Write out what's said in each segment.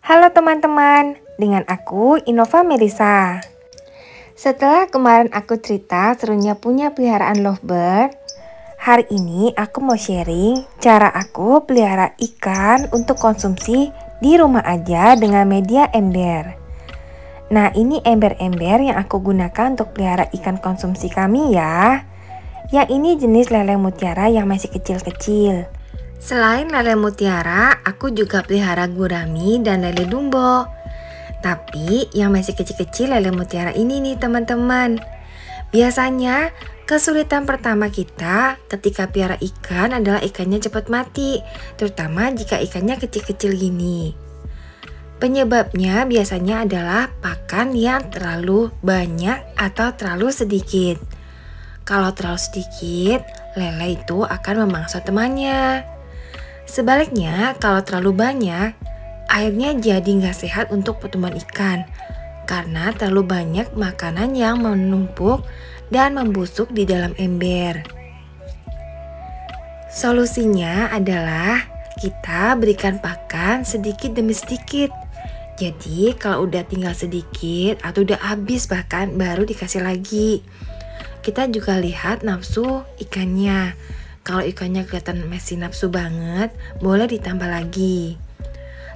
Halo teman-teman, dengan aku Innova Melisa. Setelah kemarin aku cerita serunya punya peliharaan lovebird, hari ini aku mau sharing cara aku pelihara ikan untuk konsumsi di rumah aja dengan media ember. Nah, ini ember-ember yang aku gunakan untuk pelihara ikan konsumsi kami ya. Yang ini jenis lele mutiara yang masih kecil-kecil. Selain lele mutiara, aku juga pelihara gurami dan lele dumbo. Tapi yang masih kecil-kecil lele mutiara ini nih teman-teman. Biasanya kesulitan pertama kita ketika pelihara ikan adalah ikannya cepat mati, terutama jika ikannya kecil-kecil gini. Penyebabnya biasanya adalah pakan yang terlalu banyak atau terlalu sedikit. Kalau terlalu sedikit, lele itu akan memangsa temannya. Sebaliknya, kalau terlalu banyak, airnya jadi nggak sehat untuk pertumbuhan ikan karena terlalu banyak makanan yang menumpuk dan membusuk di dalam ember. Solusinya adalah kita berikan pakan sedikit demi sedikit. Jadi kalau udah tinggal sedikit atau udah habis bahkan baru dikasih lagi. Kita juga lihat nafsu ikannya. Kalau ikannya kelihatan masih nafsu banget, boleh ditambah lagi.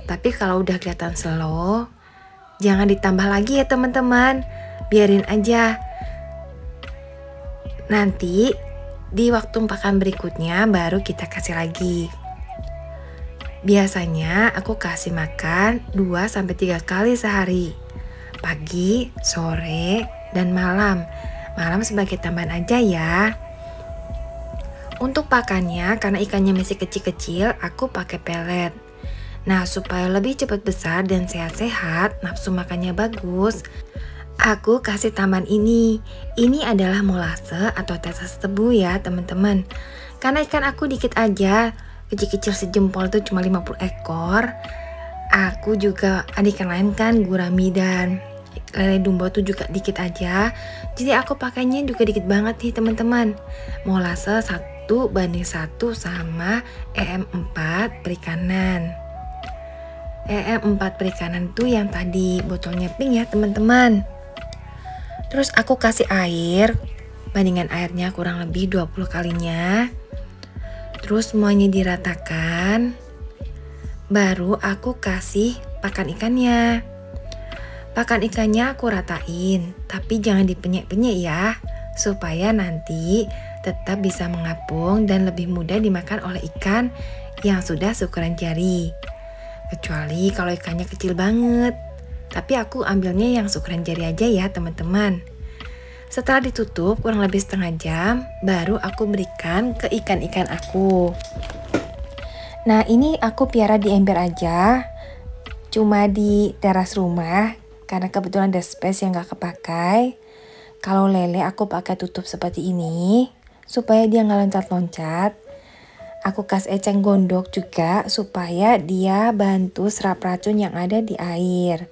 Tapi kalau udah kelihatan slow, jangan ditambah lagi ya teman-teman. Biarin aja. Nanti di waktu pakan berikutnya baru kita kasih lagi. Biasanya aku kasih makan 2-3 kali sehari. Pagi, sore, dan malam. Malam sebagai tambahan aja ya. Untuk pakannya, karena ikannya masih kecil-kecil, aku pakai pelet. Nah, supaya lebih cepat besar dan sehat-sehat, nafsu makannya bagus, aku kasih tambahan ini. Ini adalah molase atau tetes tebu ya teman-teman. Karena ikan aku dikit aja, kecil-kecil sejempol itu cuma 50 ekor. Aku juga ada ikan lain kan, gurami dan lele dumbo tuh juga dikit aja. Jadi aku pakainya juga dikit banget nih teman-teman. Molase 1:1 sama EM4 perikanan. EM4 perikanan tuh yang tadi botolnya pink ya teman-teman. Terus aku kasih air, bandingan airnya kurang lebih 20 kalinya. Terus semuanya diratakan. Baru aku kasih pakan ikannya. Pakan ikannya aku ratain, tapi jangan dipenyek-penyek ya, supaya nanti tetap bisa mengapung dan lebih mudah dimakan oleh ikan yang sudah seukuran jari. Kecuali kalau ikannya kecil banget. Tapi aku ambilnya yang seukuran jari aja ya teman-teman. Setelah ditutup kurang lebih setengah jam, baru aku berikan ke ikan-ikan aku. Nah, ini aku piara di ember aja. Cuma di teras rumah, karena kebetulan ada space yang gak kepakai. Kalau lele aku pakai tutup seperti ini, supaya dia gak loncat-loncat. Aku kasih eceng gondok juga, supaya dia bantu serap racun yang ada di air.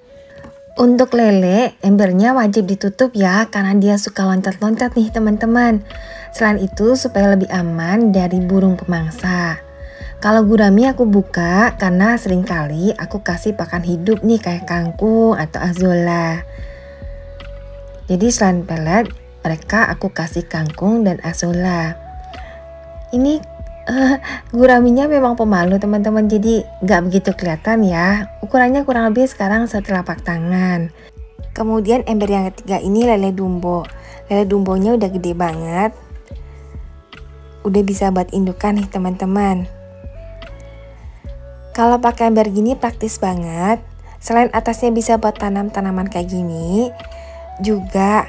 Untuk lele, embernya wajib ditutup ya, karena dia suka loncat-loncat nih teman-teman. Selain itu, supaya lebih aman dari burung pemangsa. Kalau gurami aku buka, karena seringkali aku kasih pakan hidup nih, kayak kangkung atau azolla. Jadi selain pelet, mereka aku kasih kangkung dan azolla. Ini guraminya memang pemalu teman-teman, jadi nggak begitu kelihatan ya. Ukurannya kurang lebih sekarang setelapak tangan. Kemudian ember yang ketiga ini lele dumbo. Lele dumbonya udah gede banget, udah bisa buat indukan nih teman-teman. Kalau pakai ember gini praktis banget. Selain atasnya bisa buat tanam tanaman kayak gini, juga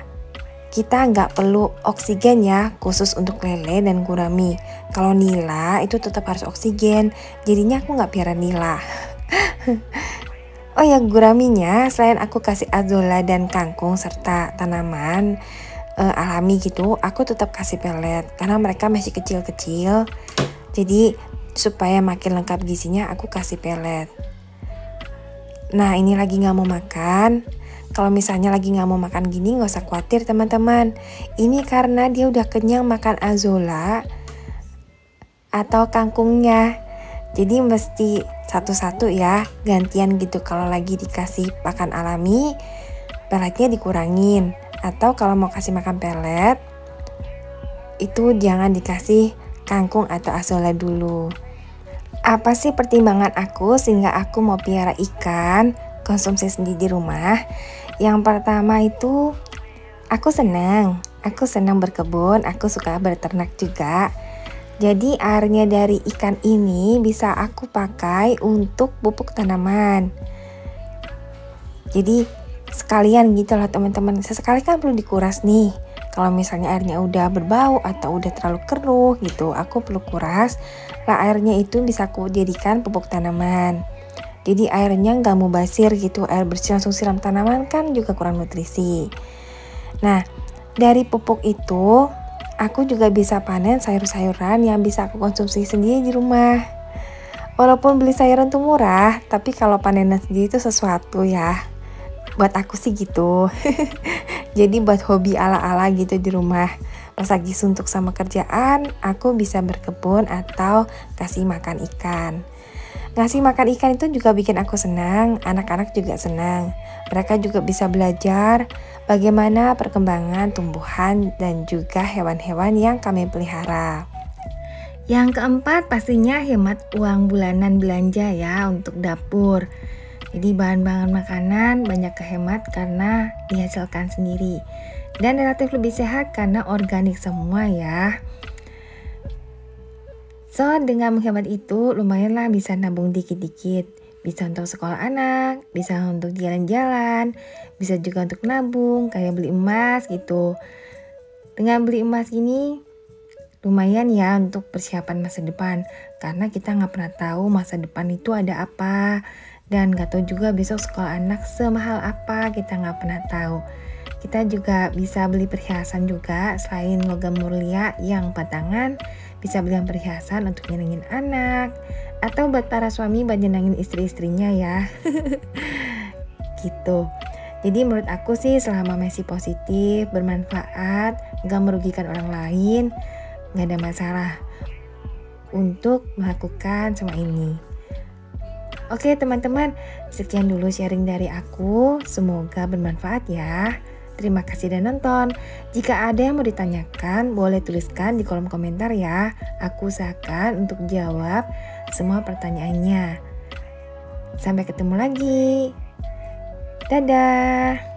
kita nggak perlu oksigen ya, khusus untuk lele dan gurami. Kalau nila itu tetap harus oksigen, jadinya aku nggak piara nila. Oh ya, guraminya selain aku kasih azolla dan kangkung serta tanaman alami gitu, aku tetap kasih pelet karena mereka masih kecil-kecil. Jadi supaya makin lengkap gizinya aku kasih pelet. Nah, ini lagi nggak mau makan. Kalau misalnya lagi nggak mau makan gini, nggak usah khawatir teman-teman. Ini karena dia udah kenyang makan azolla atau kangkungnya. Jadi mesti satu-satu ya, gantian gitu. Kalau lagi dikasih pakan alami, peletnya dikurangin. Atau kalau mau kasih makan pelet, itu jangan dikasih kangkung atau azolla dulu. Apa sih pertimbangan aku sehingga aku mau piara ikan konsumsi sendiri di rumah? Yang pertama itu aku senang berkebun, aku suka berternak juga. Jadi airnya dari ikan ini bisa aku pakai untuk pupuk tanaman. Jadi sekalian gitu lah teman-teman, sesekali kan perlu dikuras nih. Kalau misalnya airnya udah berbau atau udah terlalu keruh gitu, aku perlu kuras. Lah airnya itu bisa aku jadikan pupuk tanaman. Jadi airnya nggak mubazir gitu, air bersih langsung siram tanaman kan juga kurang nutrisi. Nah, dari pupuk itu aku juga bisa panen sayur-sayuran yang bisa aku konsumsi sendiri di rumah. Walaupun beli sayuran tuh murah, tapi kalau panenan sendiri itu sesuatu ya. Buat aku sih gitu. Jadi buat hobi ala-ala gitu di rumah. Pas lagi suntuk sama kerjaan, aku bisa berkebun atau kasih makan ikan. Ngasih makan ikan itu juga bikin aku senang, anak-anak juga senang. Mereka juga bisa belajar bagaimana perkembangan tumbuhan dan juga hewan-hewan yang kami pelihara. Yang keempat pastinya hemat uang bulanan belanja ya untuk dapur. Jadi bahan-bahan makanan banyak kehemat karena dihasilkan sendiri. Dan relatif lebih sehat karena organik semua ya. So, dengan menghemat itu lumayanlah bisa nabung dikit-dikit. Bisa untuk sekolah anak, bisa untuk jalan-jalan, bisa juga untuk nabung, kayak beli emas gitu. Dengan beli emas ini lumayan ya untuk persiapan masa depan. Karena kita nggak pernah tahu masa depan itu ada apa. Dan nggak tahu juga besok sekolah anak semahal apa, kita nggak pernah tahu. Kita juga bisa beli perhiasan juga selain logam mulia yang batangan. Bisa beli perhiasan untuk nyenengin anak atau buat para suami buat nyenengin istri-istrinya ya. Gitu. Jadi menurut aku sih selama masih positif, bermanfaat, gak merugikan orang lain, gak ada masalah untuk melakukan semua ini. Oke teman-teman, sekian dulu sharing dari aku. Semoga bermanfaat ya. Terima kasih sudah nonton. Jika ada yang mau ditanyakan, boleh tuliskan di kolom komentar ya. Aku usahakan untuk jawab semua pertanyaannya. Sampai ketemu lagi. Dadah.